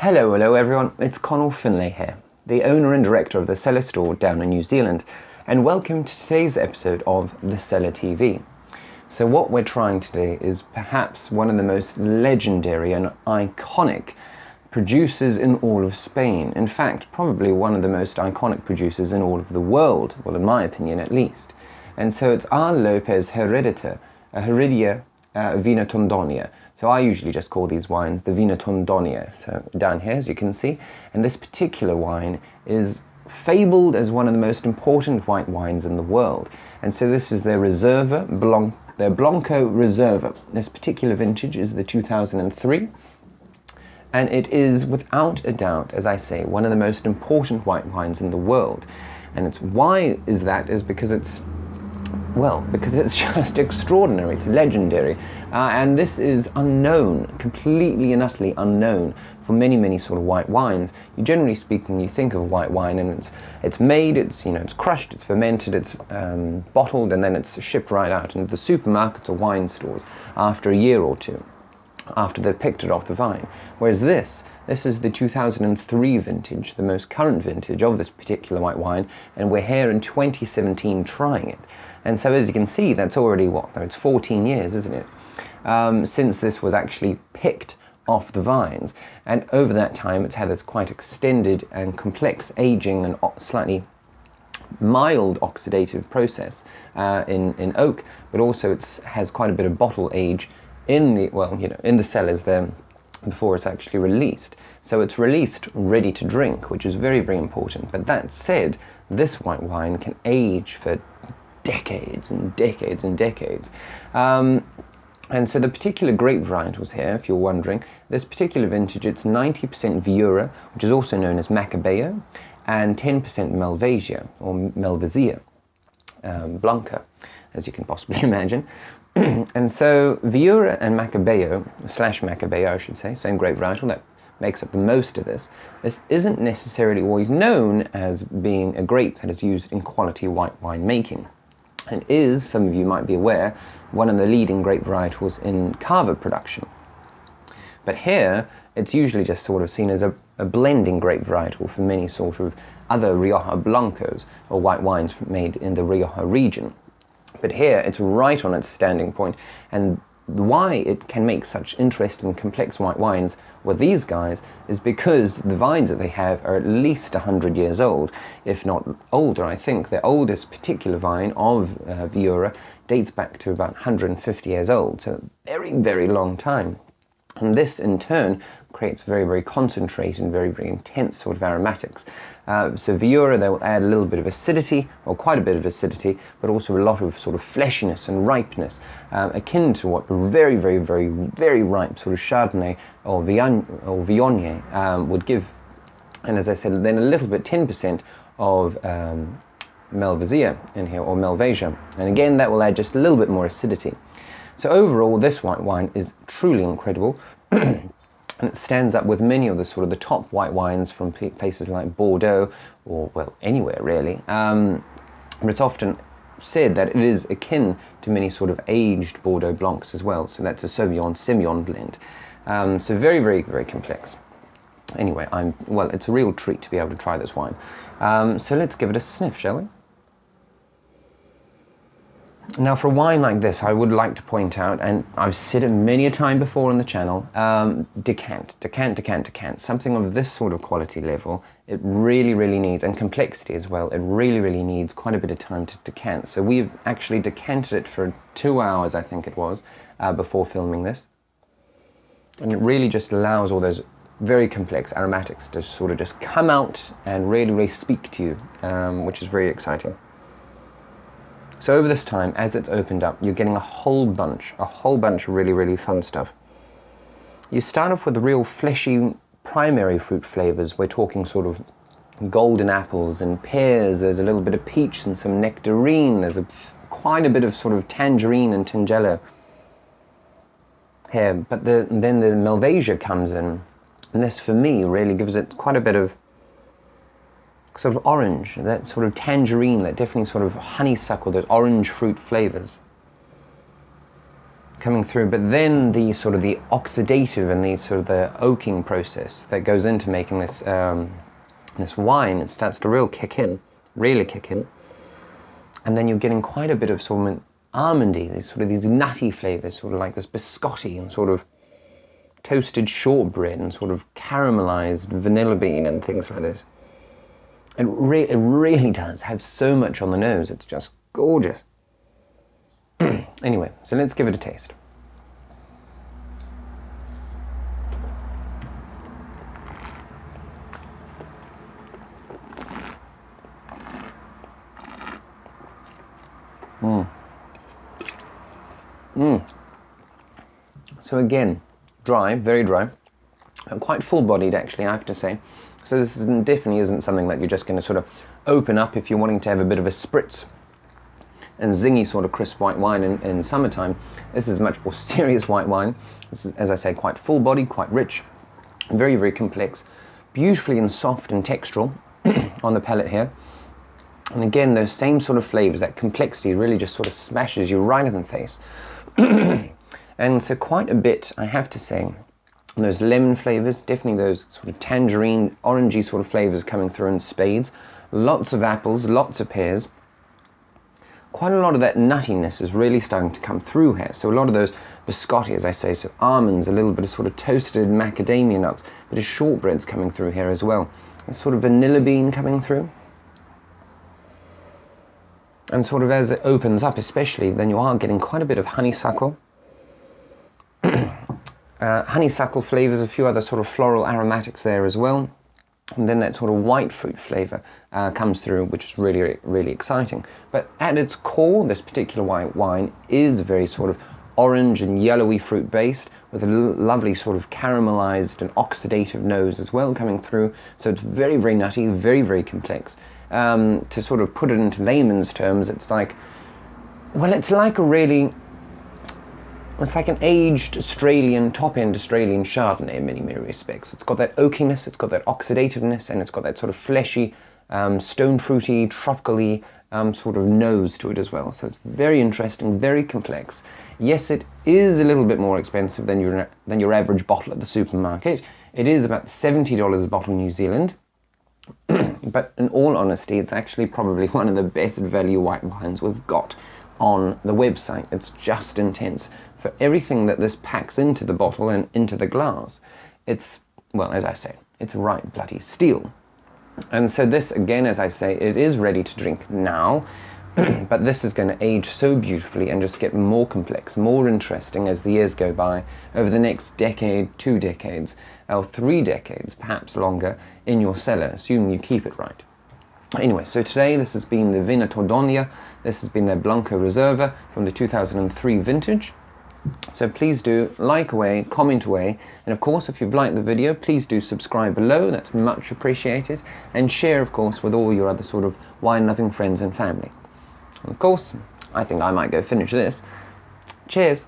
Hello everyone, it's Connal Finlay here, the owner and director of the Cellar store down in New Zealand, and welcome to today's episode of the Cellar TV. So what we're trying today is perhaps one of the most legendary and iconic producers in all of Spain. In fact, probably one of the most iconic producers in all of the world, well, in my opinion at least. And so it's R Lopez Heredia Vina Tondonia. So I usually just call these wines the Vina Tondonia. So down here, as you can see, and this particular wine is fabled as one of the most important white wines in the world. And so this is their their Blanco Reserva. This particular vintage is the 2003. And it is, without a doubt, as I say, one of the most important white wines in the world. And why is that? Is because it's, well, because it's just extraordinary, it's legendary. And this is unknown, completely and utterly unknown for many sort of white wines. Generally speaking, you think of white wine and it's made, it's crushed, it's fermented, it's bottled, and then it's shipped right out into the supermarkets or wine stores after a year or two, after they've picked it off the vine. Whereas this is the 2003 vintage, the most current vintage of this particular white wine, and we're here in 2017 trying it. And so as you can see, that's already, it's 14 years, isn't it, since this was actually picked off the vines. And over that time, it's had this quite extended and complex aging and slightly mild oxidative process in oak, but also it has quite a bit of bottle age in the cellars there before it's actually released. So it's released ready to drink, which is very important. But that said, this white wine can age for decades and decades and decades. And so the particular grape varietals here, if you're wondering, this particular vintage, it's 90% Viura, which is also known as Macabeo, and 10% Malvasia, or Malvasia Blanca, as you can possibly imagine. And so Viura and Macabeo, / Macabeo I should say, same grape varietal, that makes up the most of this. This isn't necessarily always known as being a grape that is used in quality white wine making. And is, some of you might be aware, one of the leading grape varietals in cava production. But here, it's usually just sort of seen as a blending grape varietal for many sort of other Rioja Blancos, or white wines made in the Rioja region. But here, it's right on its standing point, and why it can make such interesting, complex white wines with these guys is because the vines that they have are at least 100 years old, if not older. I think the oldest particular vine of Viura dates back to about 150 years old, so very long time. And this in turn creates very concentrated and very intense sort of aromatics. So Viura, they will add a little bit of acidity, or quite a bit of acidity, but also a lot of sort of fleshiness and ripeness, akin to what very ripe sort of Chardonnay or Viognier would give. And as I said, then a little bit, 10% of Malvasia in here, or Malvasia. And again, that will add just a little bit more acidity. So overall, this white wine is truly incredible. And it stands up with many of the top white wines from places like Bordeaux, or, well, anywhere really. But it's often said that it is akin to many sort of aged Bordeaux Blancs as well. So that's a Sauvignon-Semillon blend. So very complex. Anyway, it's a real treat to be able to try this wine. So let's give it a sniff, shall we? Now, for a wine like this, I would like to point out, and I've said it many a time before on the channel, decant. Something of this sort of quality level, it really needs, and complexity as well, it really needs quite a bit of time to decant. So we've actually decanted it for 2 hours, I think it was, before filming this. And it really just allows all those very complex aromatics to sort of just come out and really speak to you, which is very exciting. So over this time, as it's opened up, you're getting a whole bunch of really fun stuff. You start off with the real fleshy primary fruit flavors. We're talking sort of golden apples and pears. There's a little bit of peach and some nectarine. There's quite a bit of sort of tangerine and tingelo here. But then the Malvasia comes in, and this for me really gives it quite a bit of sort of orange, that sort of tangerine, that definitely sort of honeysuckle, those orange fruit flavors. coming through, but then the sort of the oxidative and the sort of the oaking process that goes into making this this wine, it starts to really kick in, and then you're getting quite a bit of sort of almondy, these nutty flavors, sort of like this biscotti and sort of toasted shortbread and sort of caramelized vanilla bean and things like this. It really does have so much on the nose. It's just gorgeous. Anyway, so let's give it a taste. So again, dry, very dry, and quite full-bodied actually, I have to say. So this definitely isn't something that you're just going to sort of open up if you're wanting to have a bit of a spritz and zingy sort of crisp white wine in summertime. This is much more serious white wine. This is, as I say, quite full-bodied, quite rich, very, very complex, beautifully and soft and textural on the palate here. And again, those same sort of flavors, that complexity really just sort of smashes you right in the face. And so quite a bit, I have to say. Those lemon flavors, definitely those sort of tangerine, orangey sort of flavors coming through in spades. Lots of apples, lots of pears. Quite a lot of that nuttiness is really starting to come through here. So a lot of those biscotti, as I say, so almonds, a little bit of sort of toasted macadamia nuts, a bit of shortbreads coming through here as well. A sort of vanilla bean coming through. And sort of as it opens up especially, then you are getting quite a bit of honeysuckle. Honeysuckle flavors, a few other sort of floral aromatics there as well. And then that sort of white fruit flavor comes through, which is really, really exciting. But at its core, this particular white wine is very sort of orange and yellowy fruit based, with a lovely sort of caramelized and oxidative nose as well coming through. So it's very, very nutty, very, very complex. To sort of put it into layman's terms, it's like, well, it's like an aged Australian, top-end Australian Chardonnay in many, many respects. It's got that oakiness, it's got that oxidativeness, and it's got that sort of fleshy, stone fruity, tropically sort of nose to it as well. So it's very interesting, very complex. Yes, it is a little bit more expensive than your average bottle at the supermarket. It is about $70 a bottle in New Zealand. But in all honesty, it's actually probably one of the best value white wines we've got on the website. It's just intense. For everything that this packs into the bottle and into the glass, it's, well, as I say, it's right bloody steel. And so this, again, as I say, it is ready to drink now, but this is going to age so beautifully and just get more complex, more interesting as the years go by, over the next decade, 2 decades, or 3 decades, perhaps longer, in your cellar, assuming you keep it right. Anyway, so today this has been the Vina Tondonia. This has been their Blanco Reserva from the 2003 vintage. So please do like away, comment away, and of course if you've liked the video, please do subscribe below, that's much appreciated, and share of course with all your other sort of wine-loving friends and family. And of course, I think I might go finish this. Cheers!